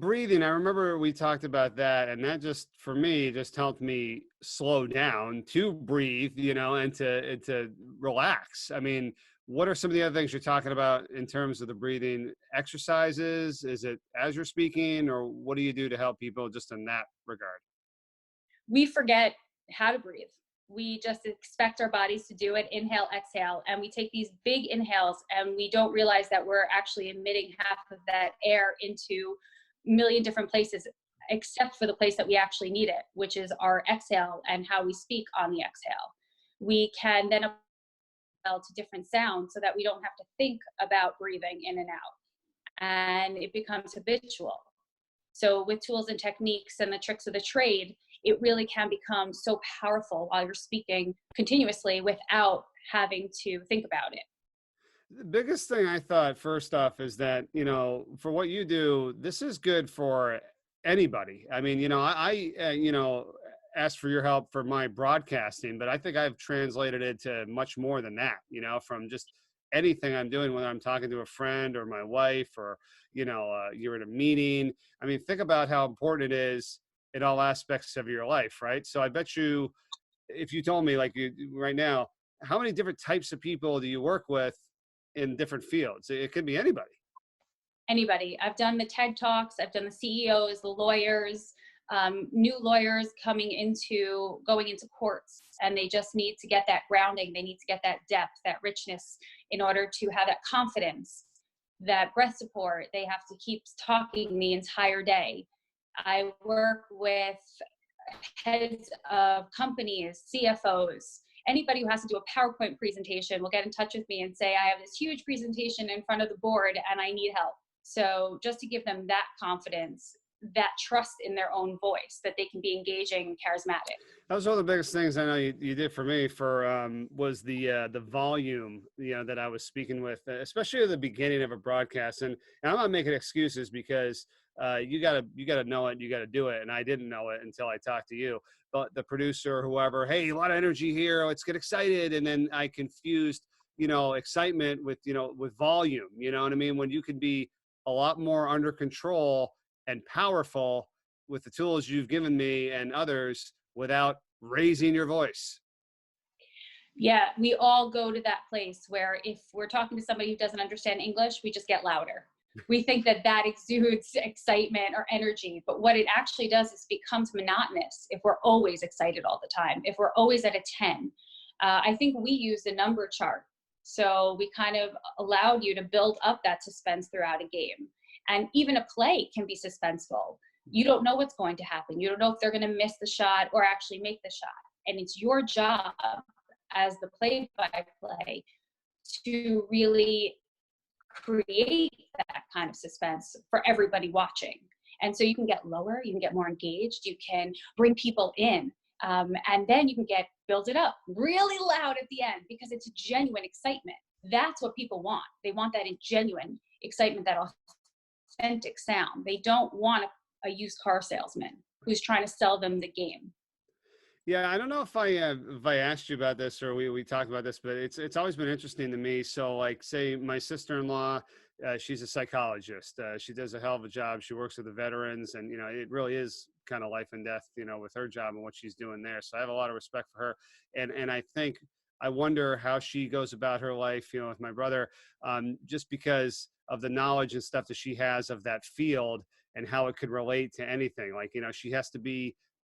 Breathing, I remember we talked about that, and that just for me just helped me slow down to breathe, and to relax. I mean, what are some of the other things you're talking about in terms of the breathing exercises? Is it as you're speaking, or what do you do to help people just in that regard? We forget how to breathe. We just expect our bodies to do it, inhale, exhale, and we take these big inhales and we don't realize that we're actually emitting half of that air into a million different places, except for the place that we actually need it, which is our exhale and how we speak on the exhale. We can then apply to different sounds so that we don't have to think about breathing in and out, and it becomes habitual. So with tools and techniques and the tricks of the trade, it really can become so powerful while you're speaking continuously without having to think about it. The biggest thing I thought, first off, is that, for what you do, this is good for anybody. I mean, I asked for your help for my broadcasting, but I think I've translated it to much more than that, from just anything I'm doing, whether I'm talking to a friend or my wife, or, you're in a meeting. I mean, think about how important it is in all aspects of your life, right? So I bet you, if you told me, like, you right now, how many different types of people do you work with in different fields? It could be anybody. Anybody. I've done the TED Talks, I've done the CEOs, the lawyers, new lawyers going into courts, and they just need to get that grounding. They need to get that depth, that richness in order to have that confidence, that breath support. They have to keep talking the entire day. I work with heads of companies, CFOs. Anybody who has to do a PowerPoint presentation will get in touch with me and say, I have this huge presentation in front of the board and I need help. So just to give them that confidence, that trust in their own voice, that they can be engaging and charismatic. That was one of the biggest things I know you did for me was the volume, that I was speaking with, especially at the beginning of a broadcast. And I'm not making excuses, because you gotta know it, you gotta do it. And I didn't know it until I talked to you. But the producer or whoever, hey, a lot of energy here, let's get excited. And then I confused, excitement with volume. You know what I mean? When you can be a lot more under control and powerful with the tools you've given me and others without raising your voice. Yeah, we all go to that place where if we're talking to somebody who doesn't understand English, we just get louder. We think that exudes excitement or energy, but what it actually does is becomes monotonous if we're always excited all the time, if we're always at a 10. I think we use the number chart. So we kind of allowed you to build up that suspense throughout a game. And even a play can be suspenseful. You don't know what's going to happen. You don't know if they're going to miss the shot or actually make the shot. And it's your job as the play-by-play to really create that kind of suspense for everybody watching. And so you can get lower, you can get more engaged, you can bring people in, and then you can build it up really loud at the end, because it's a genuine excitement. That's what people want. They want that genuine excitement, that authentic sound. They don't want a used car salesman who's trying to sell them the game. Yeah, I don't know if I asked you about this, or we talked about this, but it's always been interesting to me. So, like, say my sister-in-law, she's a psychologist. She does a hell of a job. She works with the veterans, and it really is kind of life and death, with her job and what she's doing there. So I have a lot of respect for her, and I wonder how she goes about her life, with my brother, just because of the knowledge and stuff that she has of that field and how it could relate to anything. Like,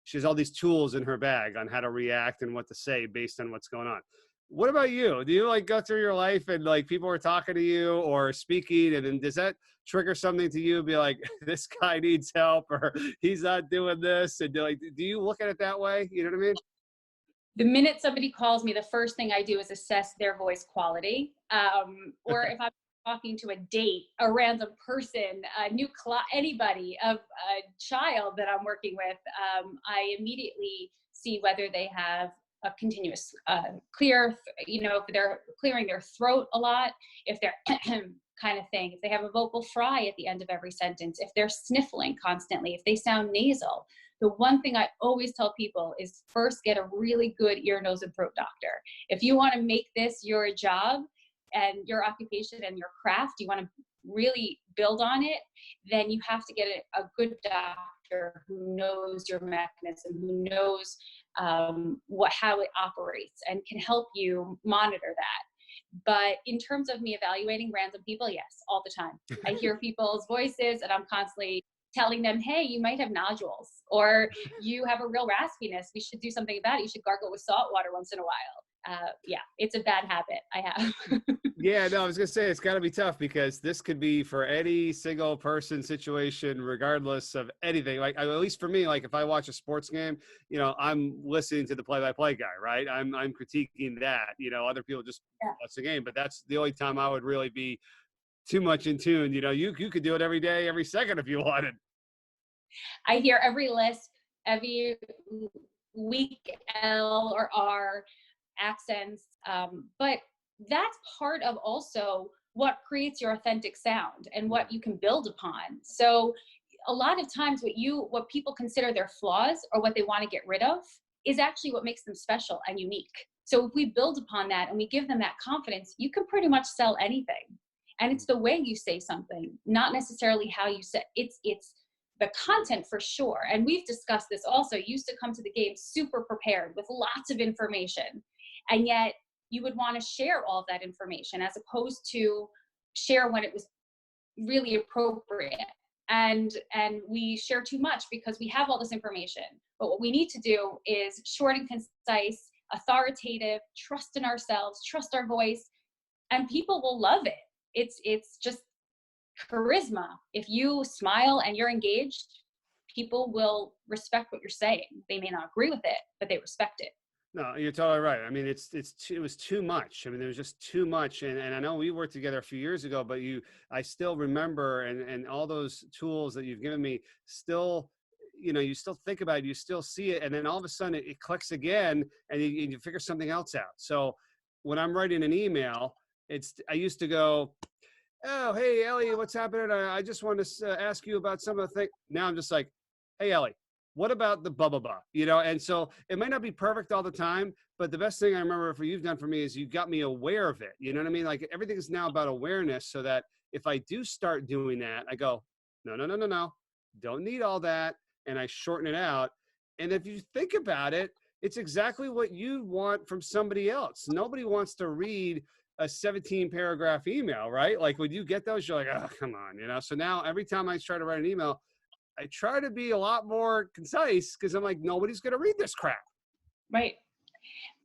she has all these tools in her bag on how to react and what to say based on what's going on. What about you? Do you go through your life and people are talking to you or speaking, and then does that trigger something to you? Be like, this guy needs help, or he's not doing this. And do you look at it that way? You know what I mean? The minute somebody calls me, the first thing I do is assess their voice quality. Or if I'm talking to a date, a random person, a new anybody, a child that I'm working with, I immediately see whether they have a continuous clear, if they're clearing their throat a lot, if they're kind of thing, if they have a vocal fry at the end of every sentence, if they're sniffling constantly, if they sound nasal. The one thing I always tell people is first get a really good ear, nose, and throat doctor. If you want to make this your job and your occupation and your craft, you want to really build on it, then you have to get a good doctor who knows your mechanism, who knows how it operates and can help you monitor that. But in terms of me evaluating random people, yes, all the time. I hear people's voices and I'm constantly telling them, hey, you might have nodules, or you have a real raspiness. We should do something about it. You should gargle with salt water once in a while. Yeah, it's a bad habit I have. Yeah, no, I was gonna say it's got to be tough because this could be for any single person situation, regardless of anything. Like at least for me, like if I watch a sports game, I'm listening to the play-by-play guy, right? I'm critiquing that. Other people just Yeah. watch the game, but that's the only time I would really be too much in tune. You could do it every day, every second if you wanted. I hear every lisp, every weak L or R accents, but that's part of also what creates your authentic sound and what you can build upon. So a lot of times what people consider their flaws or what they want to get rid of is actually what makes them special and unique. So if we build upon that and we give them that confidence, you can pretty much sell anything. And it's the way you say something, not necessarily how you say it's the content for sure. And we've discussed this also. You used to come to the game super prepared with lots of information, and yet you would want to share all of that information as opposed to share when it was really appropriate. And we share too much because we have all this information. But what we need to do is short and concise, authoritative, trust in ourselves, trust our voice, and people will love it. It's just charisma. If you smile and you're engaged, people will respect what you're saying. They may not agree with it, but they respect it. No, you're totally right. I mean, it was too much. I mean, there was just too much. And I know we worked together a few years ago, but I still remember, and all those tools that you've given me still, you still think about it, you still see it. And then all of a sudden it clicks again and you figure something else out. So when I'm writing an email, I used to go, oh, hey, Ellie, what's happening? I just wanted to ask you about some of the things. Now I'm just like, hey, Ellie, what about the blah, blah, blah? And so it might not be perfect all the time, but the best thing I remember for you've done for me is you got me aware of it. You know what I mean? Like everything is now about awareness, so that if I do start doing that, I go, no, no, no, no, no, don't need all that. And I shorten it out. And if you think about it, it's exactly what you want from somebody else. Nobody wants to read a 17 paragraph email, right? Like when you get those, you're like, oh, come on, So now every time I try to write an email, I try to be a lot more concise because I'm like, nobody's going to read this crap. Right.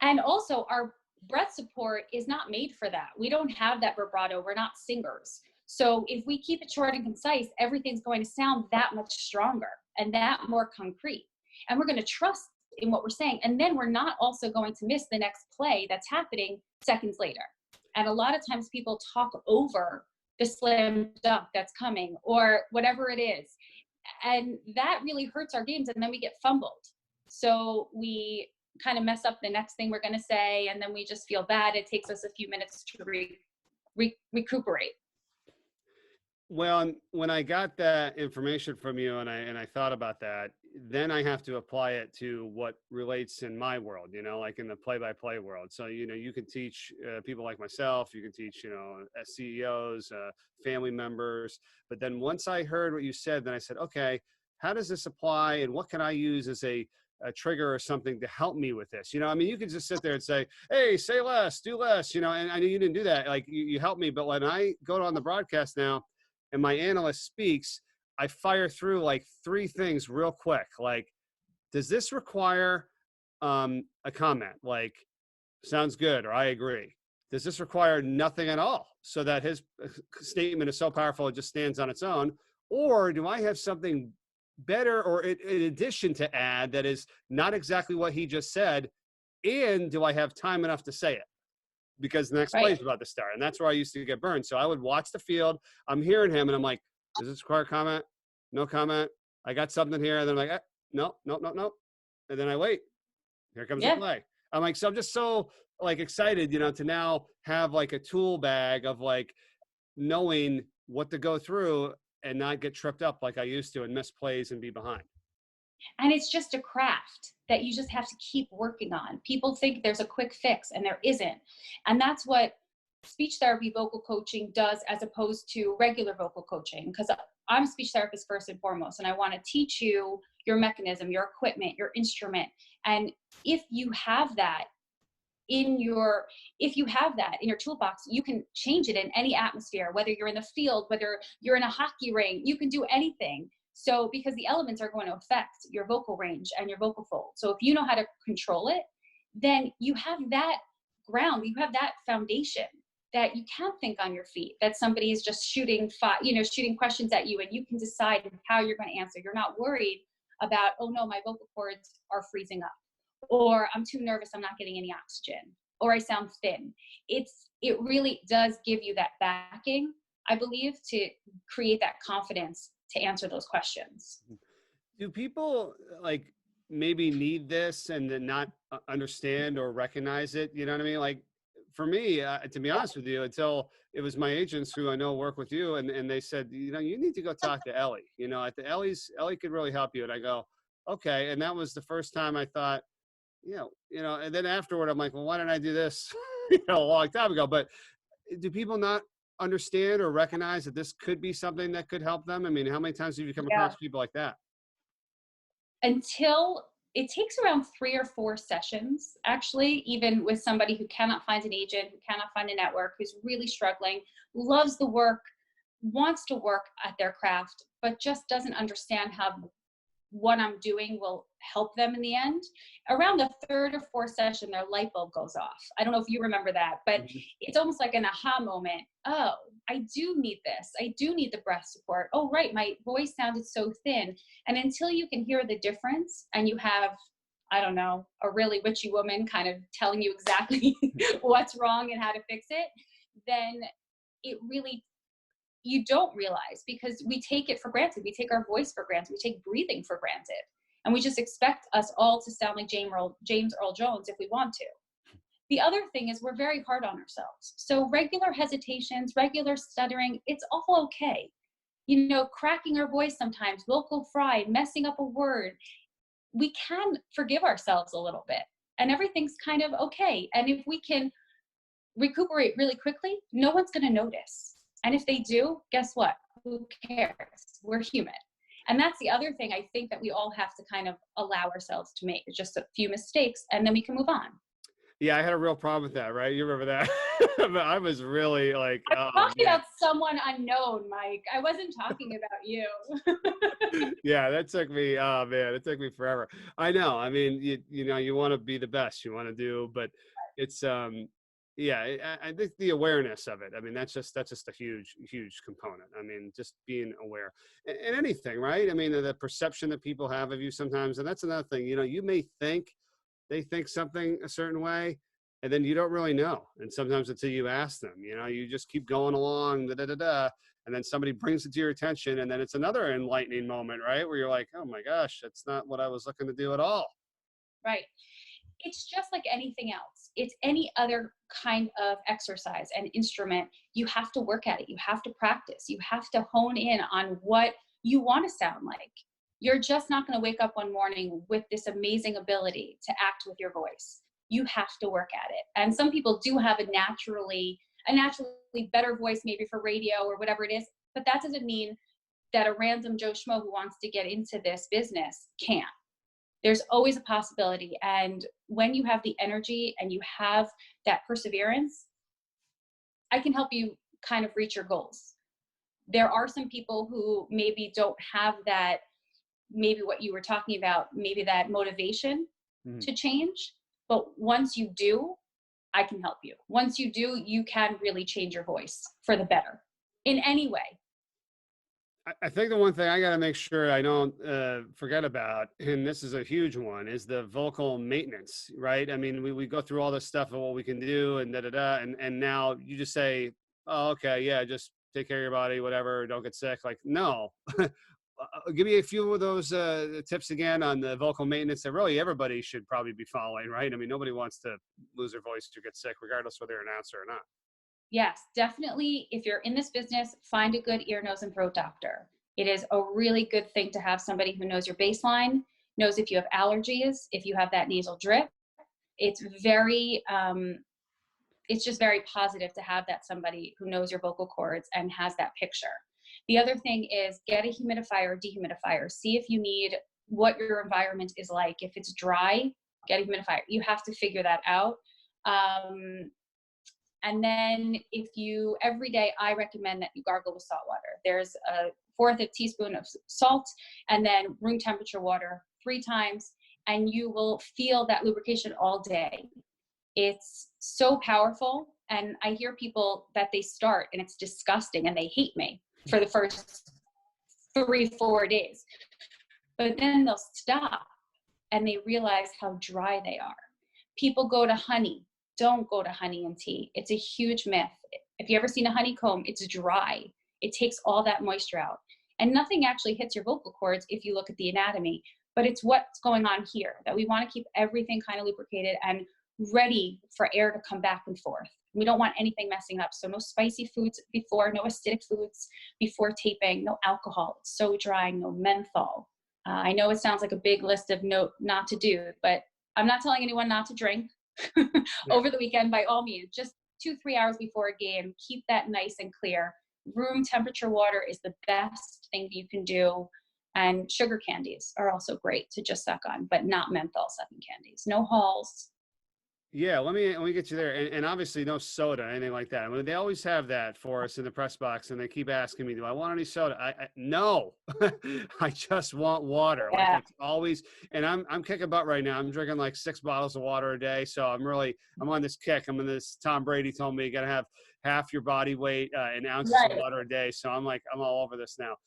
And also our breath support is not made for that. We don't have that vibrato. We're not singers. So if we keep it short and concise, everything's going to sound that much stronger and that more concrete. And we're going to trust in what we're saying. And then we're not also going to miss the next play that's happening seconds later. And a lot of times people talk over the slam dunk that's coming or whatever it is. And that really hurts our games. And then we get fumbled. So we kind of mess up the next thing we're going to say. And then we just feel bad. It takes us a few minutes to recuperate. Well, when I got that information from you and I thought about that, then I have to apply it to what relates in my world, like in the play-by-play world. So, you can teach people like myself, you can teach, as CEOs, family members. But then once I heard what you said, then I said, okay, how does this apply and what can I use as a trigger or something to help me with this? I mean, you could just sit there and say, hey, say less, do less, and I know you didn't do that. Like you helped me. But when I go on the broadcast now, and my analyst speaks, I fire through like 3 things real quick. Like, does this require a comment? Like, sounds good, or I agree. Does this require nothing at all? So that his statement is so powerful, it just stands on its own. Or do I have something better or in addition to add that is not exactly what he just said? And do I have time enough to say it? Because the next play is about to start. And that's where I used to get burned. So I would watch the field. I'm hearing him and I'm like, does this require comment? No comment. I got something here. And then I'm like, no. And then I wait. Here comes the play. I'm like, so I'm just so like excited, to now have like a tool bag of like knowing what to go through and not get tripped up like I used to and miss plays and be behind. And it's just a craft that you just have to keep working on. People think there's a quick fix and there isn't. And that's what speech therapy vocal coaching does as opposed to regular vocal coaching, because I'm a speech therapist first and foremost, and I want to teach you your mechanism, your equipment, your instrument. And if you have that in your toolbox, you can change it in any atmosphere, whether you're in the field, whether you're in a hockey ring, you can do anything. So because the elements are going to affect your vocal range and your vocal fold. So if you know how to control it, then you have that ground, you have that foundation that you can think on your feet, that somebody is just shooting questions at you, and you can decide how you're going to answer. You're not worried about, oh no, my vocal cords are freezing up, or I'm too nervous, I'm not getting any oxygen, or I sound thin. It really does give you that backing, I believe, to create that confidence to answer those questions. Do people like maybe need this and then not understand or recognize it? You know what I mean? Like for me, to be honest with you, until it was my agents who I know work with you, and they said, you know, you need to go talk to Ellie. You know, at the Ellie could really help you. And I go, okay. And that was the first time I thought, and then afterward, I'm like, well, why didn't I do this, a long time ago? But do people not understand or recognize that this could be something that could help them? I mean, how many times have you come across people like that? Until it takes around 3 or 4 sessions, actually, even with somebody who cannot find an agent, who cannot find a network, who's really struggling, loves the work, wants to work at their craft, but just doesn't understand how what I'm doing will help them in the end. Around the 3rd or 4th session, their light bulb goes off. I don't know if you remember that, but it's almost like an aha moment. Oh, I do need this. I do need the breath support. Oh, right. My voice sounded so thin. And until you can hear the difference, and you have, I don't know, a really witchy woman kind of telling you exactly what's wrong and how to fix it, then it really, you don't realize, because we take it for granted. We take our voice for granted. We take breathing for granted. And we just expect us all to sound like James Earl Jones if we want to. The other thing is we're very hard on ourselves. So regular hesitations, regular stuttering, it's all okay. Cracking our voice sometimes, vocal fry, messing up a word. We can forgive ourselves a little bit, and everything's kind of okay. And if we can recuperate really quickly, no one's going to notice. And if they do, guess what? Who cares? We're human. And that's the other thing I think that we all have to kind of allow ourselves to make, just a few mistakes, and then we can move on. Yeah, I had a real problem with that, right? You remember that? But I was really like, I'm talking about someone unknown, Mike. I wasn't talking about you. Yeah, that took me, oh man, it took me forever. I know. I mean, you want to be the best you want to do, but it's, I think the awareness of it, I mean, that's just a huge component. I mean, just being aware and anything, right? I mean, the perception that people have of you sometimes, and that's another thing, you may think they think something a certain way, and then you don't really know. And sometimes until you ask them, you just keep going along, and then somebody brings it to your attention, and then it's another enlightening moment, right? Where you're like, oh my gosh, that's not what I was looking to do at all. Right. It's just like anything else. It's any other kind of exercise and instrument. You have to work at it. You have to practice. You have to hone in on what you want to sound like. You're just not going to wake up one morning with this amazing ability to act with your voice. You have to work at it. And some people do have a naturally better voice, maybe for radio or whatever it is, but that doesn't mean that a random Joe Schmo who wants to get into this business can't. There's always a possibility. And when you have the energy and you have that perseverance, I can help you kind of reach your goals. There are some people who maybe don't have that, maybe what you were talking about, maybe that motivation to change. But once you do, I can help you. Once you do, you can really change your voice for the better in any way. I think the one thing I got to make sure I don't forget about, and this is a huge one, is the vocal maintenance, right? I mean, we go through all this stuff of what we can do and and now you just say, oh, okay, yeah, just take care of your body, whatever, don't get sick. Like, no. Give me a few of those tips again on the vocal maintenance that really everybody should probably be following, right? I mean, nobody wants to lose their voice or get sick, regardless whether they're an announcer or not. Yes, definitely. If you're in this business, find a good ear, nose, and throat doctor. It is a really good thing to have somebody who knows your baseline, knows if you have allergies, if you have that nasal drip. It's very it's just very positive to have that somebody who knows your vocal cords and has that picture. The other thing is get a humidifier or dehumidifier. See if you need what your environment is like. If it's dry, get a humidifier. You have to figure that out. And then every day, I recommend that you gargle with salt water. There's a fourth of a teaspoon of salt and then room temperature water 3 times, and you will feel that lubrication all day. It's so powerful. And I hear people that they start and it's disgusting and they hate me for the first 3-4 days. But then they'll stop and they realize how dry they are. People go to honey. Don't go to honey and tea. It's a huge myth. If you ever seen a honeycomb, it's dry. It takes all that moisture out. And nothing actually hits your vocal cords if you look at the anatomy, but it's what's going on here, that we want to keep everything kind of lubricated and ready for air to come back and forth. We don't want anything messing up. So no spicy foods before, no acidic foods before taping, no alcohol. It's so dry, no menthol. I know it sounds like a big list of not to do, but I'm not telling anyone not to drink over the weekend by all means. Just 2-3 hours before a game, keep that nice and clear. Room temperature water is the best thing you can do. And sugar candies are also great to just suck on, but not menthol sucking candies. No halls. Yeah, let me get you there, and obviously no soda, anything like that. I mean, they always have that for us in the press box, and they keep asking me, "Do I want any soda?" I no, I just want water. Like Yeah. it's always, and I'm kicking butt right now. I'm drinking like 6 bottles of water a day, so I'm on this kick. I'm in this. Tom Brady told me you got to have half your body weight in ounces of Right. water a day. So I'm all over this now.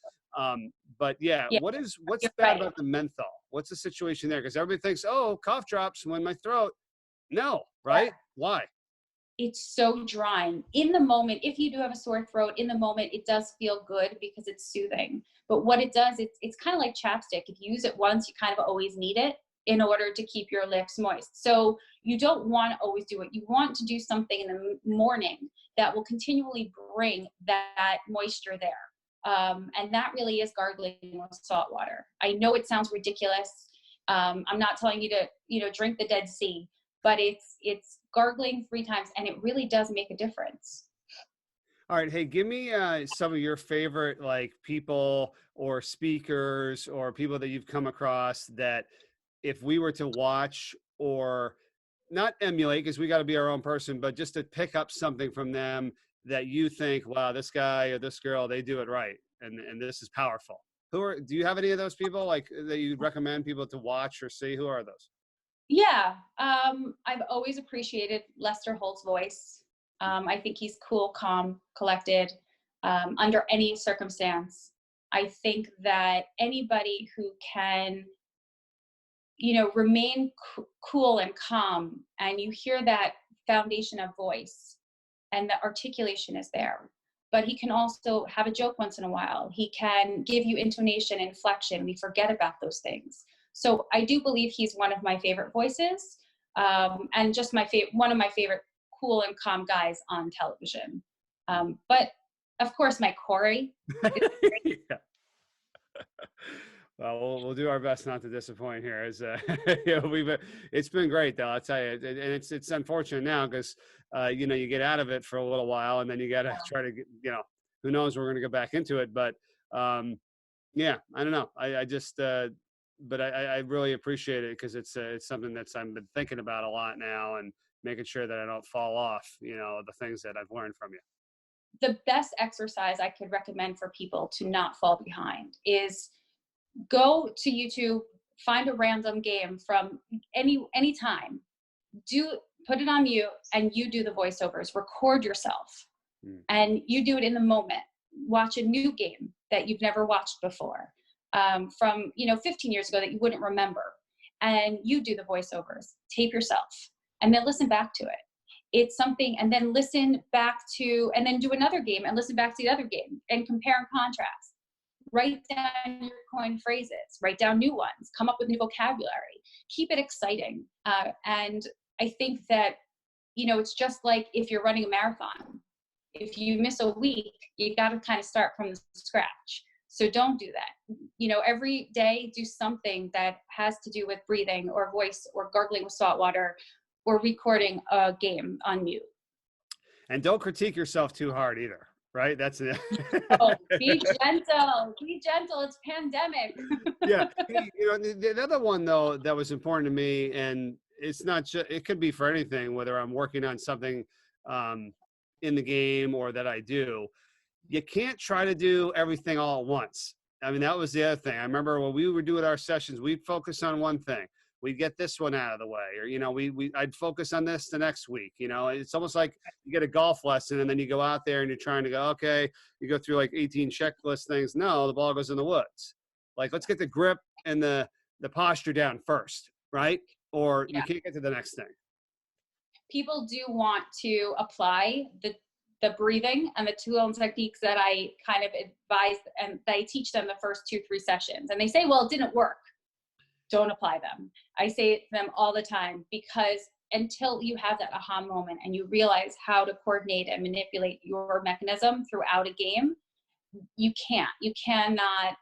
But yeah, Yeah, what's you're bad right. about the menthol? What's the situation there? Because everybody thinks, oh, cough drops when my throat. No, right? Why? It's so drying. In the moment, if you do have a sore throat, in the moment, it does feel good because it's soothing. But what it does, it's kind of like chapstick. If you use it once, you kind of always need it in order to keep your lips moist. So you don't want to always do it. You want to do something in the morning that will continually bring that moisture there. And that really is gargling with salt water. I know it sounds ridiculous. I'm not telling you to, drink the Dead Sea, but it's gargling 3 times and it really does make a difference. All right. Hey, give me some of your favorite like people or speakers or people that you've come across that if we were to watch or not emulate, because we got to be our own person, but just to pick up something from them that you think, wow, this guy or this girl, they do it right. And this is powerful. Do you have any of those people like that you recommend people to watch or see? Who are those? Yeah, I've always appreciated Lester Holt's voice. I think he's cool, calm, collected, under any circumstance. I think that anybody who can, remain cool and calm, and you hear that foundation of voice, and the articulation is there. But he can also have a joke once in a while. He can give you intonation, inflection. We forget about those things. So I do believe he's one of my favorite voices, and just one of my favorite cool and calm guys on television. But of course, my Corey. Yeah. Well, we'll do our best not to disappoint here. It's been great though. I'll tell you, and it's unfortunate now because you get out of it for a little while, and then you got to try to get, who knows, we're going to go back into it, but yeah, I don't know. I just, but I really appreciate it because it's something I've been thinking about a lot now and making sure that I don't fall off, the things that I've learned from you. The best exercise I could recommend for people to not fall behind is go to YouTube, find a random game from any time, put it on mute, and you do the voiceovers, record yourself, and you do it in the moment. Watch a new game that you've never watched before, from 15 years ago that you wouldn't remember, and you do the voiceovers, tape yourself, and then listen back to it. It's something, and then listen back to, and then do another game and listen back to the other game and compare and contrast. Write down your coined phrases, write down new ones, come up with new vocabulary, keep it exciting. And I think that, it's just like if you're running a marathon. If you miss a week, you got to kind of start from scratch. So don't do that. Every day do something that has to do with breathing or voice or gargling with salt water or recording a game on mute. And don't critique yourself too hard either, right? That's it. Oh, be gentle. Be gentle. It's pandemic. Yeah. Hey, you know, the other one though that was important to me, and it's not just, it could be for anything, whether I'm working on something um, in the game or that I do. You can't try to do everything all at once. I mean, that was the other thing. I remember when we were doing our sessions, we'd focus on one thing. We'd get this one out of the way, or you know, I'd focus on this the next week. You know, it's almost like you get a golf lesson and then you go out there and you're trying to go, okay, you go through like 18 checklist things. No, the ball goes in the woods. Like, let's get the grip and the posture down first, right? Or we Yeah. can't get to the next thing. People do want to apply the breathing and the two techniques that I kind of advise and that I teach them the first 2-3 sessions. And they say, well, it didn't work. Don't apply them. I say it to them all the time, because until you have that aha moment and you realize how to coordinate and manipulate your mechanism throughout a game, you cannot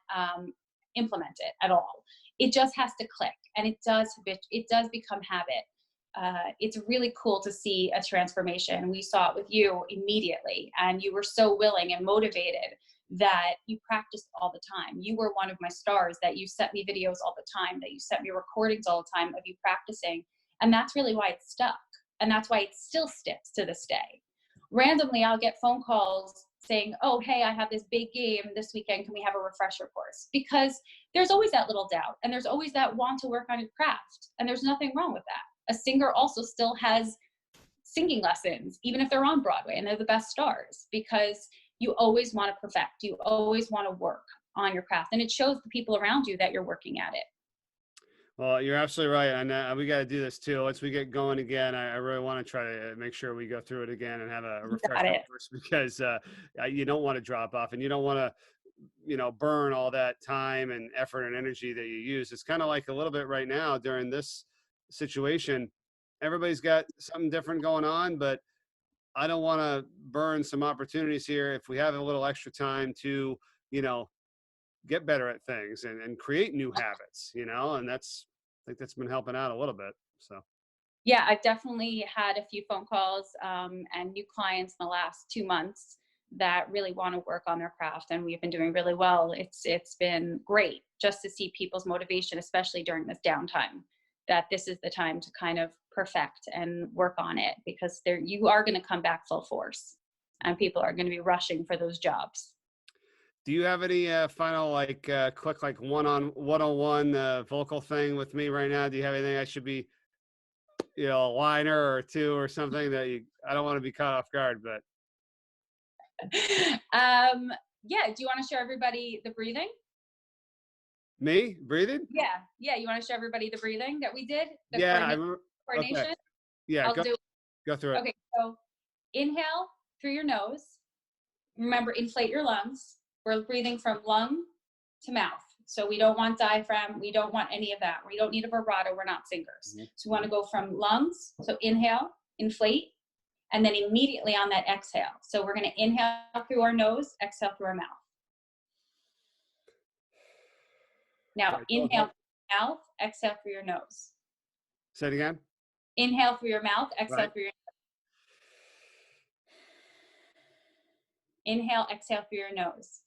implement it at all. It just has to click, and it does become habit. It's really cool to see a transformation. We saw it with you immediately, and you were so willing and motivated that you practiced all the time. You were one of my stars, that you sent me videos all the time, that you sent me recordings all the time of you practicing. And that's really why it stuck. And that's why it still sticks to this day. Randomly, I'll get phone calls saying, oh, hey, I have this big game this weekend. Can we have a refresher course? Because there's always that little doubt, and there's always that want to work on your craft. And there's nothing wrong with that. A singer also still has singing lessons, even if they're on Broadway and they're the best stars, because you always want to perfect. You always want to work on your craft. And it shows the people around you that you're working at it. Well, you're absolutely right. And we got to do this too. Once we get going again, I really want to try to make sure we go through it again and have a refresher course, because you don't want to drop off, and you don't want to, you know, burn all that time and effort and energy that you use. It's kind of like a little bit right now during this situation. Everybody's got something different going on, but I don't want to burn some opportunities here if we have a little extra time to, you know, get better at things and create new habits, you know, and I think that's been helping out a little bit. So. Yeah, I've definitely had a few phone calls and new clients in the last 2 months that really want to work on their craft, and we've been doing really well. It's been great just to see people's motivation, especially during this downtime, that this is the time to kind of perfect and work on it, because you are going to come back full force, and people are going to be rushing for those jobs. Do you have any final quick one-on-one vocal thing with me right now? Do you have anything I should be, you know, a liner or two or something that I don't want to be caught off guard, but. Yeah. Do you want to show everybody the breathing? Me breathing? Yeah. You want to show everybody the breathing that we did? The yeah, I remember. Coordination. Okay. Yeah, go through it. Okay, so inhale through your nose. Remember, inflate your lungs. We're breathing from lung to mouth. So we don't want diaphragm. We don't want any of that. We don't need a vibrato. We're not singers. Mm-hmm. So we want to go from lungs. So inhale, inflate, and then immediately on that exhale. So we're going to inhale through our nose, exhale through our mouth. Now, inhale through your mouth, exhale through your nose. Say it again. Inhale through your mouth, exhale through your nose. Inhale, exhale through your nose.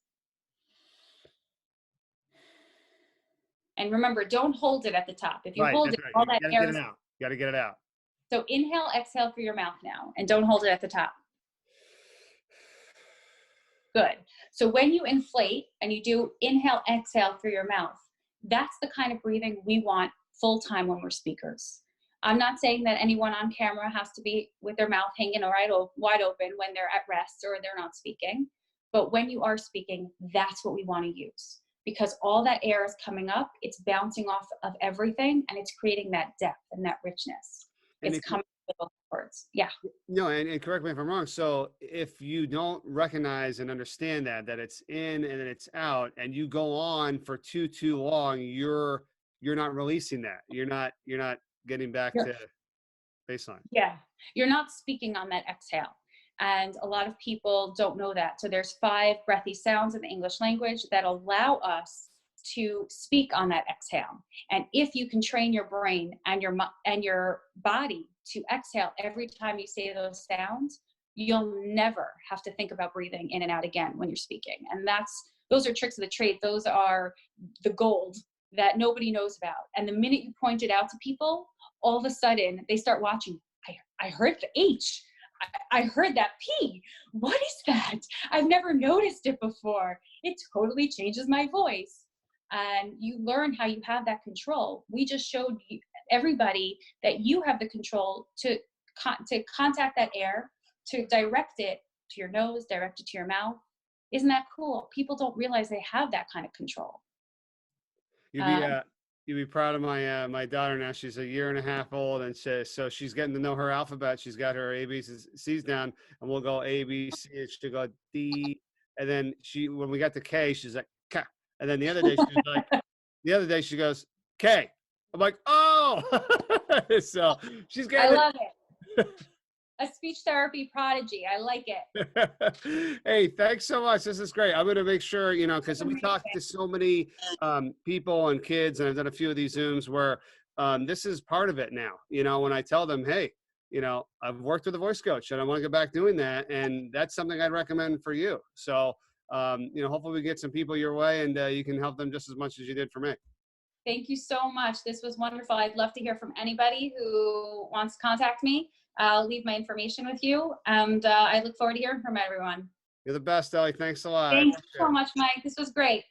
And remember, don't hold it at the top. If you hold it, all that air is out. You got to get it out. So inhale, exhale through your mouth now, and don't hold it at the top. Good. So when you inflate and you do inhale, exhale through your mouth, that's the kind of breathing we want full time when we're speakers. I'm not saying that anyone on camera has to be with their mouth hanging wide open when they're at rest or they're not speaking. But when you are speaking, that's what we want to use, because all that air is coming up, it's bouncing off of everything, and it's creating that depth and that richness. It's coming with those words. Yeah. No, and correct me if I'm wrong. So if you don't recognize and understand that it's in and then it's out, and you go on for too long, you're not releasing that. You're not getting back to baseline. Yeah. You're not speaking on that exhale. And a lot of people don't know that. So there's 5 breathy sounds in the English language that allow us to speak on that exhale. And if you can train your brain and your body to exhale every time you say those sounds, you'll never have to think about breathing in and out again when you're speaking. And those are tricks of the trade. Those are the gold that nobody knows about. And the minute you point it out to people, all of a sudden they start watching. I heard the H. I heard that P. What is that? I've never noticed it before. It totally changes my voice. And you learn how you have that control. We just showed everybody that you have the control to contact that air, to direct it to your nose, direct it to your mouth. Isn't that cool? People don't realize they have that kind of control. You'd be you'd be proud of my daughter now. She's a year and a half old, and so she's getting to know her alphabet. She's got her A B C's down, and we'll go A B C. And she'll go D, and then when we got to K, she's like K. And then the other day she goes K. I'm like, oh, so she's getting. I love it. A speech therapy prodigy. I like it. Hey, thanks so much. This is great. I'm going to make sure, because we talk to so many people and kids, and I've done a few of these Zooms where this is part of it now. When I tell them, hey, I've worked with a voice coach and I want to get back doing that. And that's something I'd recommend for you. So, hopefully we get some people your way and you can help them just as much as you did for me. Thank you so much. This was wonderful. I'd love to hear from anybody who wants to contact me. I'll leave my information with you, and I look forward to hearing from everyone. You're the best, Ellie. Thanks a lot. Thanks so much, Mike. This was great.